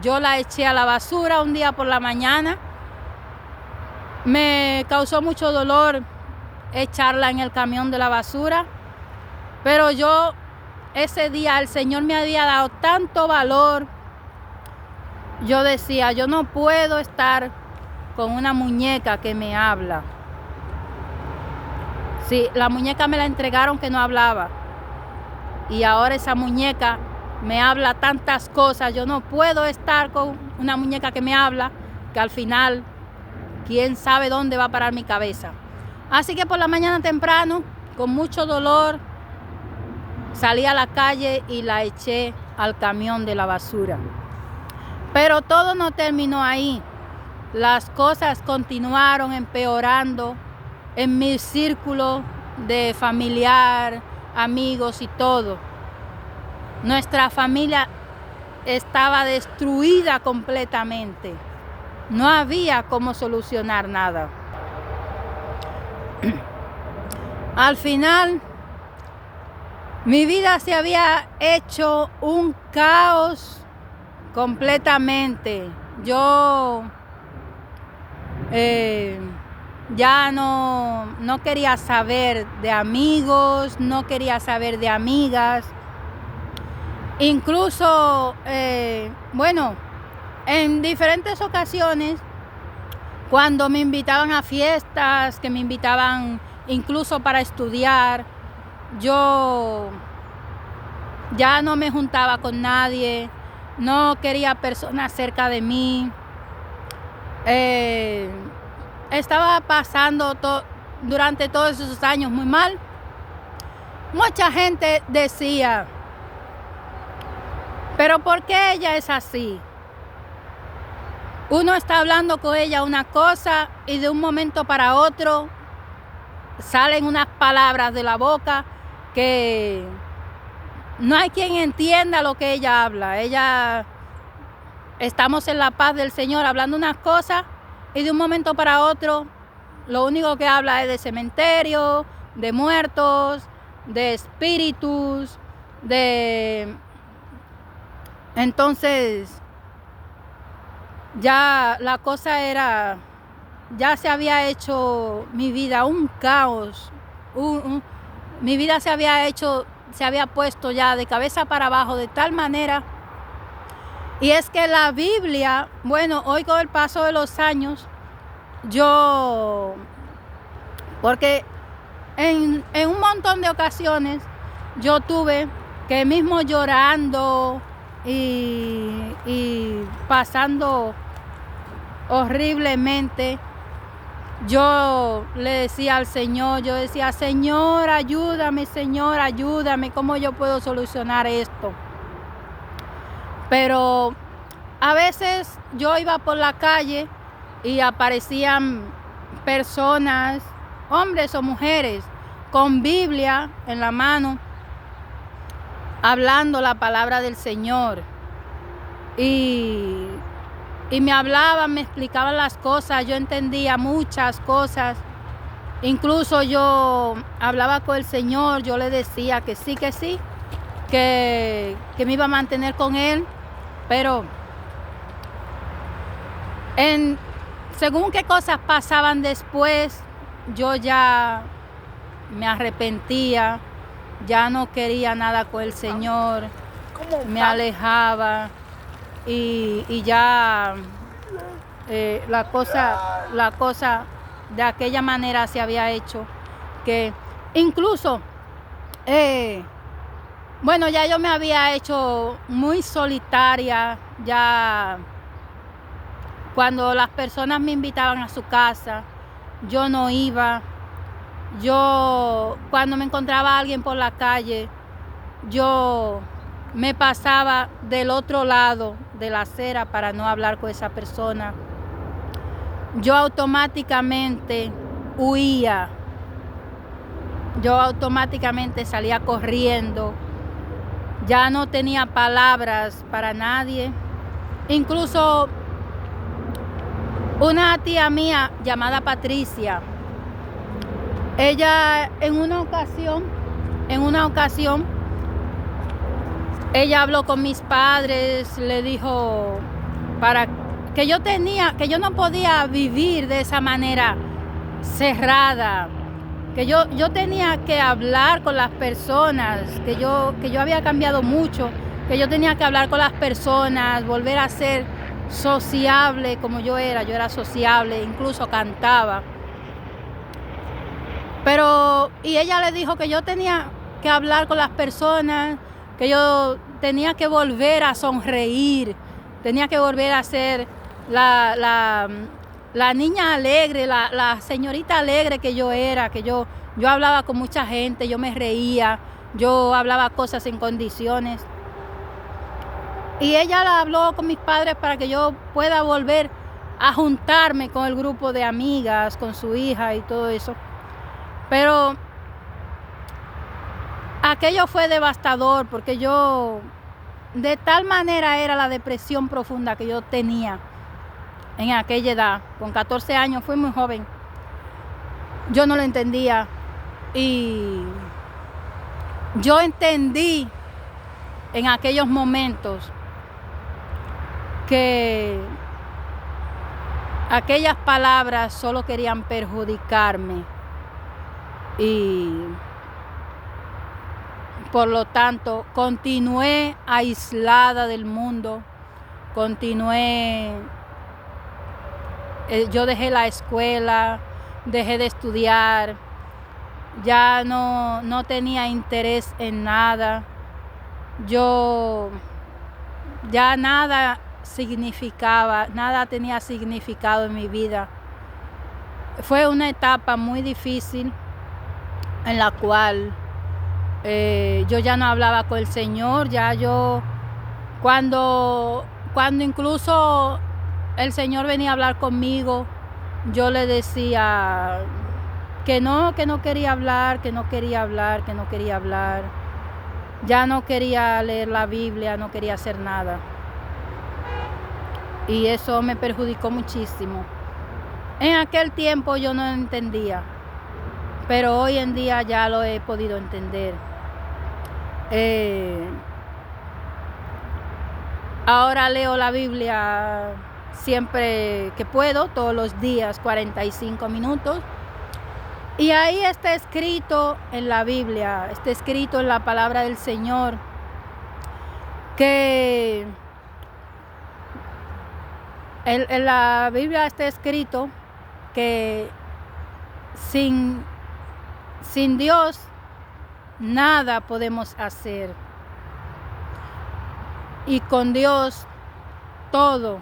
yo la eché a la basura un día por la mañana. Me causó mucho dolor echarla en el camión de la basura, pero ese día el Señor me había dado tanto valor. Yo decía, yo no puedo estar con una muñeca que me habla. Sí, la muñeca me la entregaron que no hablaba. Y ahora esa muñeca me habla tantas cosas. Yo no puedo estar con una muñeca que me habla, que al final, quién sabe dónde va a parar mi cabeza. Así que por la mañana temprano, con mucho dolor, salí a la calle y la eché al camión de la basura. Pero todo no terminó ahí. Las cosas continuaron empeorando en mi círculo de familiar, amigos y todo. Nuestra familia estaba destruida completamente. No había cómo solucionar nada. Al final, mi vida se había hecho un caos completamente. Yo ya no quería saber de amigos, no quería saber de amigas. Incluso, bueno, en diferentes ocasiones, cuando me invitaban a fiestas, que me invitaban incluso para estudiar, yo ya no me juntaba con nadie, no quería personas cerca de mí. Estaba pasando durante todos esos años muy mal. Mucha gente decía, pero ¿por qué ella es así? Uno está hablando con ella una cosa y de un momento para otro salen unas palabras de la boca que no hay quien entienda lo que ella habla. Estamos en la paz del Señor hablando unas cosas y de un momento para otro lo único que habla es de cementerio, de muertos, de espíritus, Entonces ya la cosa ya se había hecho mi vida un caos. Mi vida se había puesto ya de cabeza para abajo de tal manera. Y es que la Biblia, bueno, hoy con el paso de los años, porque en un montón de ocasiones yo tuve que mismo llorando y pasando horriblemente, yo le decía al Señor, Señor, ayúdame, ¿cómo yo puedo solucionar esto? Pero a veces yo iba por la calle y aparecían personas, hombres o mujeres, con Biblia en la mano, hablando la palabra del Señor. Y me hablaban, me explicaban las cosas, yo entendía muchas cosas. Incluso yo hablaba con el Señor, yo le decía que sí, que me iba a mantener con Él. Pero según qué cosas pasaban después, yo ya me arrepentía, ya no quería nada con el Señor, me alejaba y ya la cosa de aquella manera se había hecho que incluso bueno, ya yo me había hecho muy solitaria. Ya cuando las personas me invitaban a su casa, yo no iba. Yo cuando me encontraba a alguien por la calle, yo me pasaba del otro lado de la acera para no hablar con esa persona, yo automáticamente huía. Yo automáticamente salía corriendo. Ya no tenía palabras para nadie. Incluso una tía mía llamada Patricia, ella en una ocasión, ella habló con mis padres, le dijo que yo no podía vivir de esa manera cerrada, que yo tenía que hablar con las personas, que yo había cambiado mucho, que yo tenía que hablar con las personas, volver a ser sociable como yo era sociable, incluso cantaba. Y ella le dijo que yo tenía que hablar con las personas, que yo tenía que volver a sonreír, tenía que volver a ser la niña alegre, la señorita alegre que yo era, que yo hablaba con mucha gente, yo me reía, yo hablaba cosas en condiciones. Y ella la habló con mis padres para que yo pueda volver a juntarme con el grupo de amigas, con su hija y todo eso. Pero aquello fue devastador porque de tal manera era la depresión profunda que yo tenía en aquella edad. Con 14 años, fui muy joven. Yo no lo entendía y yo entendí en aquellos momentos que aquellas palabras solo querían perjudicarme y por lo tanto continué aislada del mundo, yo dejé la escuela, dejé de estudiar, ya no tenía interés en nada, ya nada tenía significado en mi vida. Fue una etapa muy difícil en la cual yo ya no hablaba con el Señor, cuando incluso el Señor venía a hablar conmigo, yo le decía que no quería hablar, ya no quería leer la Biblia, no quería hacer nada. Y eso me perjudicó muchísimo. En aquel tiempo yo no entendía, pero hoy en día ya lo he podido entender. Ahora leo la Biblia siempre que puedo, todos los días, 45 minutos. Y ahí está escrito en la Biblia, está escrito en la palabra del Señor, que en la Biblia está escrito que sin Dios nada podemos hacer. Y con Dios todo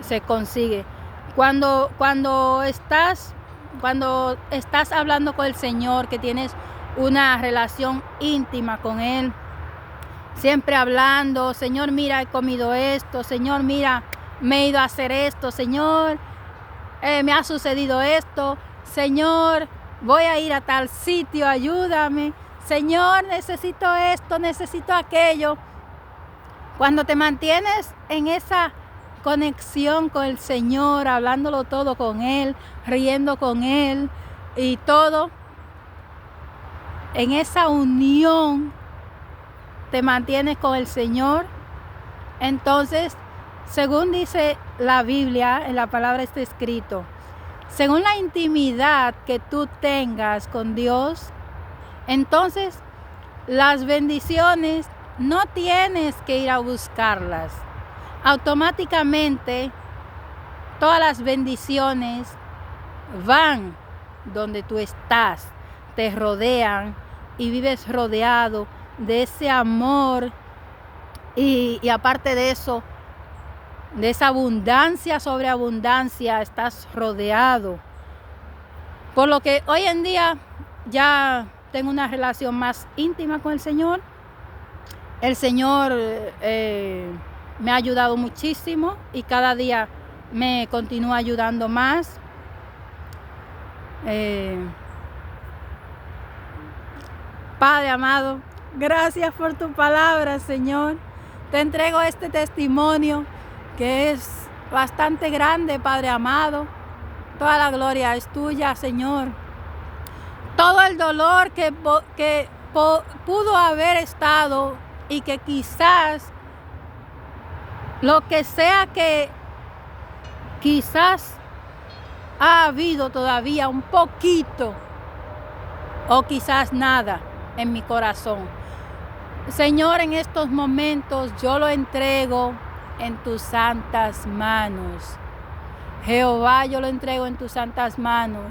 se consigue. Cuando estás hablando con el Señor, que tienes una relación íntima con Él, siempre hablando, Señor, mira, he comido esto, Señor, mira, me he ido a hacer esto, Señor, me ha sucedido esto, Señor, voy a ir a tal sitio, ayúdame, Señor, necesito esto, necesito aquello. Cuando te mantienes en esa conexión con el Señor, hablándolo todo con Él, riendo con Él y todo, en esa unión te mantienes con el Señor, entonces, según dice la Biblia, en la palabra está escrito, según la intimidad que tú tengas con Dios, entonces las bendiciones no tienes que ir a buscarlas. Automáticamente todas las bendiciones van donde tú estás, te rodean y vives rodeado de ese amor y aparte de eso, de esa abundancia sobre abundancia, estás rodeado. Por lo que hoy en día ya tengo una relación más íntima con el Señor El Señor me ha ayudado muchísimo y cada día me continúa ayudando más. Padre amado, gracias por tu palabra, Señor. Te entrego este testimonio que es bastante grande, Padre amado. Toda la gloria es tuya, Señor. Todo el dolor que pudo haber estado y que quizás, lo que sea que quizás ha habido todavía un poquito o quizás nada en mi corazón. Señor, en estos momentos yo lo entrego en tus santas manos. Jehová, yo lo entrego en tus santas manos.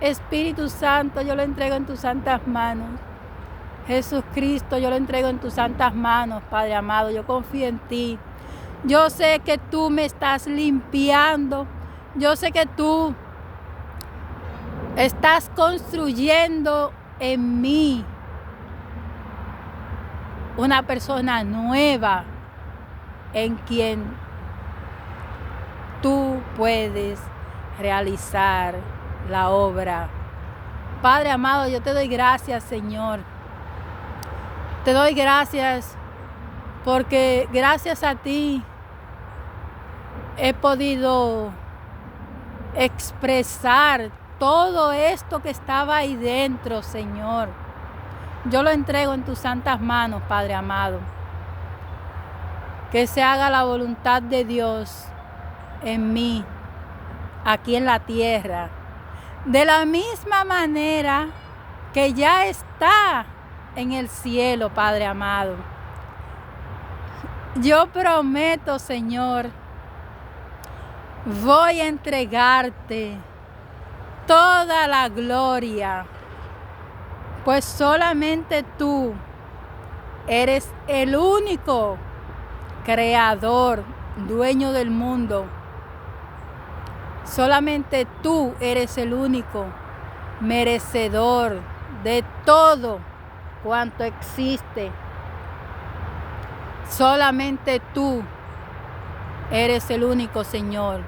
Espíritu Santo, yo lo entrego en tus santas manos. Jesucristo, yo lo entrego en tus santas manos, Padre amado. Yo confío en ti. Yo sé que tú me estás limpiando. Yo sé que tú estás construyendo en mí una persona nueva en quien tú puedes realizar la obra. Padre amado, yo te doy gracias, Señor. Te doy gracias porque gracias a ti he podido expresar todo esto que estaba ahí dentro, Señor. Yo lo entrego en tus santas manos, Padre amado. Que se haga la voluntad de Dios en mí, aquí en la tierra, de la misma manera que ya está en el cielo, Padre amado. Yo prometo, Señor, voy a entregarte toda la gloria, pues solamente tú eres el único creador, dueño del mundo. Solamente tú eres el único merecedor de todo cuanto existe. Solamente tú eres el único, Señor.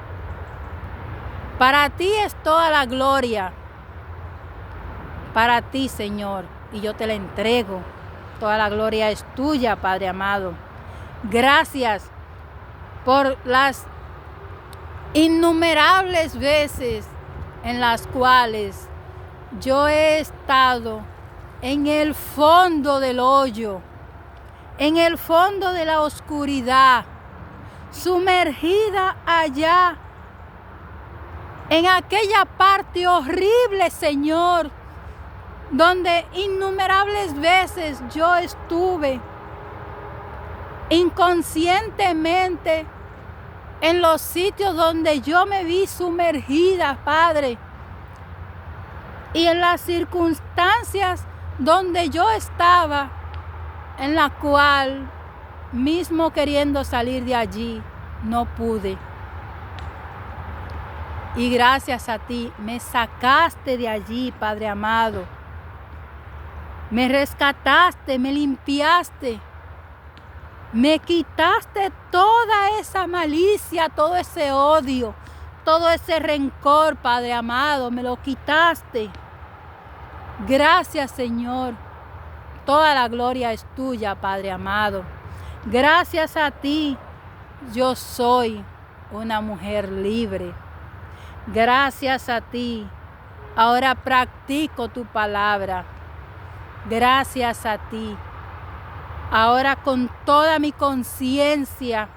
Para ti es toda la gloria. Para ti, Señor, y yo te la entrego. Toda la gloria es tuya, Padre amado. Gracias por las innumerables veces en las cuales yo he estado en el fondo del hoyo, en el fondo de la oscuridad, sumergida allá, en aquella parte horrible, Señor, donde innumerables veces yo estuve inconscientemente en los sitios donde yo me vi sumergida, Padre, y en las circunstancias donde yo estaba, en la cual, mismo queriendo salir de allí, no pude. Y gracias a ti me sacaste de allí, Padre amado. Me rescataste, me limpiaste. Me quitaste toda esa malicia, todo ese odio, todo ese rencor, Padre amado, me lo quitaste. Gracias, Señor. Toda la gloria es tuya, Padre amado. Gracias a ti, yo soy una mujer libre. Gracias a ti, ahora practico tu palabra. Gracias a ti. Ahora con toda mi conciencia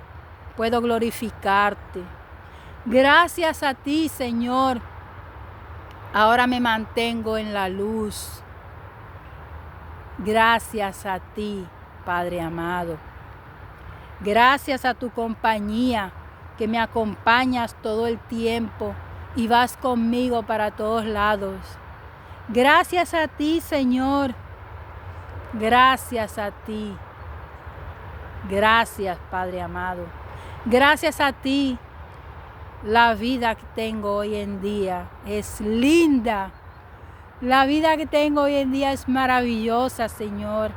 puedo glorificarte. Gracias a ti, Señor. Ahora me mantengo en la luz. Gracias a ti, Padre amado. Gracias a tu compañía que me acompañas todo el tiempo y vas conmigo para todos lados. Gracias a ti, Señor. Gracias a ti. Gracias, Padre amado. Gracias a ti. La vida que tengo hoy en día es linda. La vida que tengo hoy en día es maravillosa, Señor.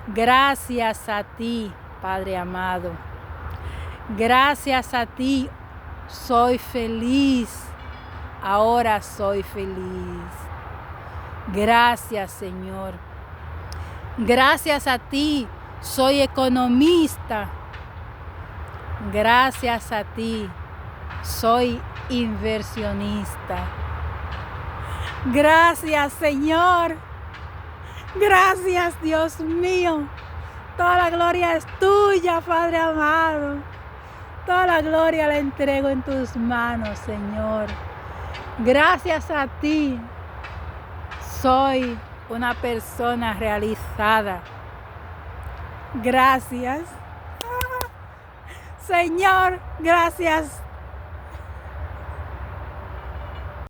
Gracias a ti, Padre amado. Gracias a ti soy feliz. Ahora soy feliz. Gracias, Señor. Gracias a ti soy economista. Gracias a ti soy inversionista. Gracias, Señor. Gracias, Dios mío. Toda la gloria es tuya, Padre amado. Toda la gloria la entrego en tus manos, Señor. Gracias a ti soy una persona realizada. Gracias. Señor, gracias